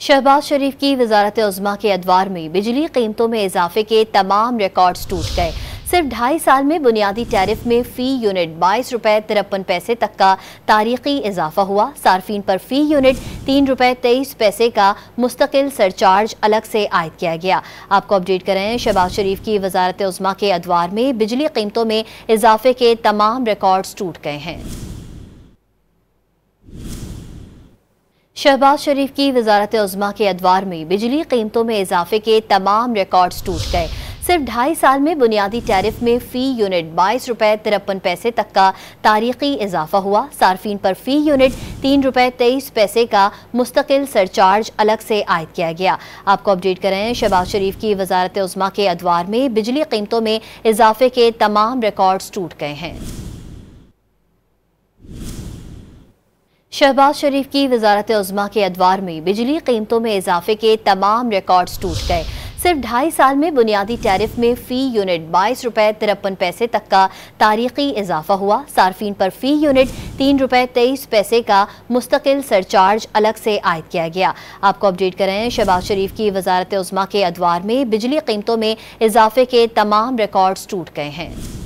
शहबाज शरीफ की वजारत उज़्मा के अदवार में बिजली कीमतों में इजाफे के तमाम रिकॉर्ड्स टूट गए। सिर्फ 2.5 साल में बुनियादी टैरिफ में फ़ी यूनिट 22 रुपये 53 पैसे तक का तारीखी इजाफा हुआ। सार्फिन पर फ़ी यूनिट 3 रुपये 23 पैसे का मुस्तकिल सरचार्ज अलग से आयद किया गया। आपको अपडेट करें, शहबाज शरीफ की वजारत उज़्मा के अदवार में बिजली कीमतों में इजाफे के तमाम रिकॉर्ड्स टूट गए हैं। शहबाज शरीफ की वजारत उज़्मा के अदवार में बिजली कीमतों में इजाफे के तमाम रिकॉर्ड्स टूट गए। सिर्फ 2.5 साल में बुनियादी टैरिफ में फ़ी यूनिट 22 रुपये 53 पैसे तक का तारीखी इजाफा हुआ। सार्फिन पर फ़ी यूनिट 3 रुपये 23 पैसे का मुस्तकिल सरचार्ज अलग से आयद किया गया। आपको अपडेट करें, शहबाज शरीफ की वजारत उज़्मा के अदवार में बिजली कीमतों में इजाफे के तमाम रिकॉर्ड्स टूट गए हैं। शहबाज शरीफ की वजारत उज़्मा के अदवार में बिजली कीमतों में इजाफे के तमाम रिकॉर्ड्स टूट गए। सिर्फ 2.5 साल में बुनियादी टैरिफ में फ़ी यूनिट 22 रुपये 53 पैसे तक का तारीखी इजाफा हुआ। सार्फिन पर फ़ी यूनिट 3 रुपये 23 पैसे का मुस्तकिल सरचार्ज अलग से आयद किया गया। आपको अपडेट करें, शहबाज शरीफ की वजारत उज़्मा के अदवार में बिजली कीमतों में इजाफे के तमाम रिकॉर्ड्स टूट गए हैं।